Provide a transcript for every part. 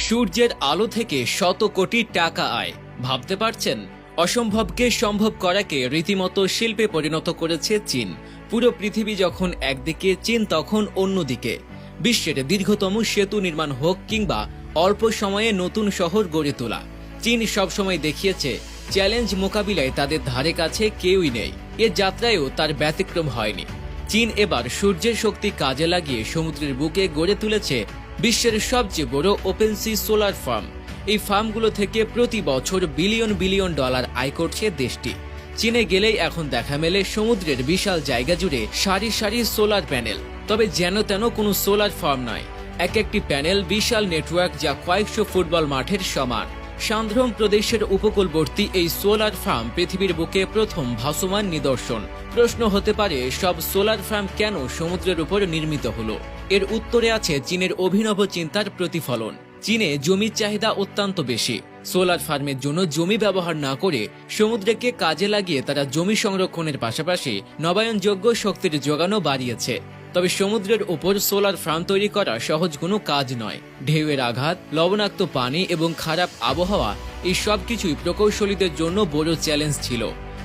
সূর্যের আলো থেকে শত কোটি টাকা আয়। ভাবতে পারছেন? অসম্ভবকে সম্ভব করাকে রীতিমতো শিল্পে পরিণত করেছে চীন। পুরো পৃথিবী যখন একদিকে, চীন তখন অন্যদিকে। বিশ্বের দীর্ঘতম সেতু নির্মাণ হোক কিংবা অল্প সময়ে নতুন শহর গড়ে তোলা, চীন সবসময় দেখিয়েছে চ্যালেঞ্জ মোকাবিলায় তাদের ধারে কাছে কেউই নেই। এ যাত্রায়ও তার ব্যতিক্রম হয়নি। চীন এবার সূর্যের শক্তি কাজে লাগিয়ে সমুদ্রের বুকে গড়ে তুলেছে বিশ্বের সবচেয়ে বড় ওপেন সি সোলার ফার্ম। এই ফার্মগুলো থেকে প্রতি বছর বিলিয়ন বিলিয়ন ডলার আয় করছে দেশটি। চীনে গেলেই এখন দেখা মেলে সমুদ্রের বিশাল জায়গা জুড়ে সারি সারি সোলার প্যানেল। তবে যেন তেন কোনো সোলার ফার্ম নয়, এক একটি প্যানেল বিশাল নেটওয়ার্ক, যা কয়েকশো ফুটবল মাঠের সমান। সান্দ্রম প্রদেশের উপকূলবর্তী এই সোলার ফার্ম পৃথিবীর বুকে প্রথম ভাসমান নিদর্শন। প্রশ্ন হতে পারে, সব সোলার ফার্ম কেন সমুদ্রের উপর নির্মিত হলো? এর উত্তরে আছে চীনের অভিনব চিন্তার প্রতিফলন। চীনে জমির চাহিদা অত্যন্ত বেশি। সোলার ফার্মের জন্য জমি ব্যবহার না করে সমুদ্রকে কাজে লাগিয়ে তারা জমি সংরক্ষণের পাশাপাশি নবায়নযোগ্য শক্তির যোগানও বাড়িয়েছে। তবে সমুদ্রের উপর সোলার ফার্ম তৈরি করা সহজ কোনো কাজ নয়। ঢেউয়ের আঘাত, লবণাক্ত পানি এবং খারাপ আবহাওয়া, এই সব কিছুই প্রকৌশলীদের জন্য বড় চ্যালেঞ্জ ছিল।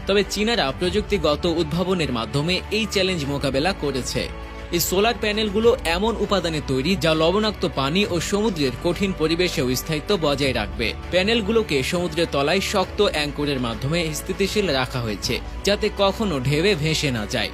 তবে চীনারা প্রযুক্তিগত উদ্ভাবনের মাধ্যমে এই চ্যালেঞ্জ মোকাবেলা করেছে। এই সোলার প্যানেলগুলো এমন উপাদানে তৈরি যা লবণাক্ত পানি ও সমুদ্রের কঠিন পরিবেশেও স্থায়িত্ব বজায় রাখবে। প্যানেলগুলোকে সমুদ্রের তলায় শক্ত অ্যাঙ্করের মাধ্যমে স্থিতিশীল রাখা হয়েছে, যাতে কখনো ঢেউয়ে ভেসে না যায়।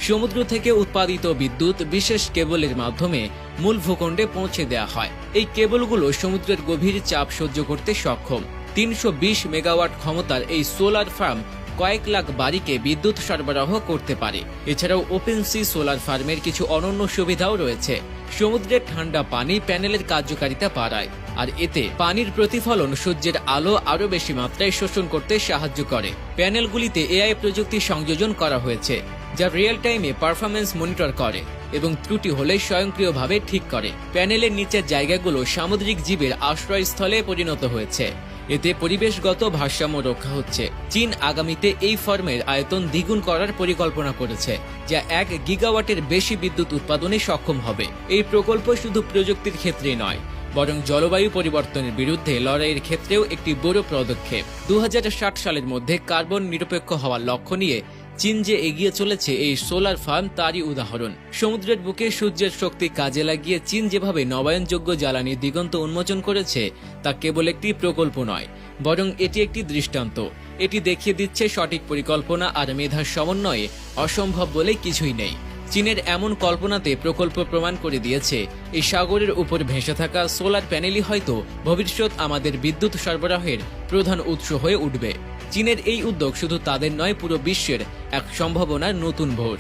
সমুদ্র থেকে উৎপাদিত বিদ্যুৎ বিশেষ কেবলের মাধ্যমে মূল ভূখণ্ডে পৌঁছে দেওয়া হয়। এই কেবলগুলো সমুদ্রের গভীর চাপ সহ্য করতে সক্ষম। 320 মেগাওয়াট ক্ষমতার এই সোলার ফার্ম কয়েক লাখ বাড়িকে বিদ্যুৎ সরবরাহ করতে পারে। এছাড়াও ওপেন সি সোলার ফার্মের কিছু অনন্য সুবিধাও রয়েছে। সমুদ্রের ঠান্ডা পানি প্যানেলের কার্যকারিতা বাড়ায়, আর এতে পানির প্রতিফলন সূর্যের আলো আরও বেশি মাত্রায় শোষণ করতে সাহায্য করে। প্যানেলগুলিতে এআই প্রযুক্তি সংযোজন করা হয়েছে, যা রিয়েল টাইমে পারফরমেন্স মনিটর করে এবং ত্রুটি হলে স্বয়ংক্রিয়ভাবে ঠিক করে। প্যানেলের নিচের জায়গাগুলো সামুদ্রিক জীবের আশ্রয়স্থলে পরিণত হয়েছে। এতে পরিবেশগত ভারসাম্য রক্ষা হচ্ছে। চীন আগামীতে এই ফার্মের আয়তন দ্বিগুণ করার পরিকল্পনা করেছে, যা 1 গিগাওয়াটের বেশি বিদ্যুৎ উৎপাদনে সক্ষম হবে। এই প্রকল্প শুধু প্রযুক্তির ক্ষেত্রে নয়, বরং জলবায়ু পরিবর্তনের বিরুদ্ধে লড়াইয়ের ক্ষেত্রেও একটি বড় পদক্ষেপ। 2060 সালের মধ্যে কার্বন নিরপেক্ষ হওয়ার লক্ষ্য নিয়ে চীন যে এগিয়ে চলেছে, এই সোলার ফার্ম তারই উদাহরণ। সমুদ্রের বুকে সূর্যের শক্তি কাজে লাগিয়ে চীন যেভাবে নবায়নযোগ্য জ্বালানির দিগন্ত উন্মোচন করেছে, তা কেবল একটি প্রকল্প নয়, বরং এটি একটি দৃষ্টান্ত। এটি দেখিয়ে দিচ্ছে সঠিক পরিকল্পনা আর মেধার সমন্বয়ে অসম্ভব বলে কিছুই নেই। চীনের এমন কল্পনাতে প্রকল্প প্রমাণ করে দিয়েছে, এই সাগরের উপর ভেসে থাকা সোলার প্যানেলই হয়তো ভবিষ্যৎ আমাদের বিদ্যুৎ সরবরাহের প্রধান উৎস হয়ে উঠবে। চীনের এই উদ্যোগ শুধু তাদের নয়, পুরো বিশ্বের এক সম্ভাবনার নতুন ভোর।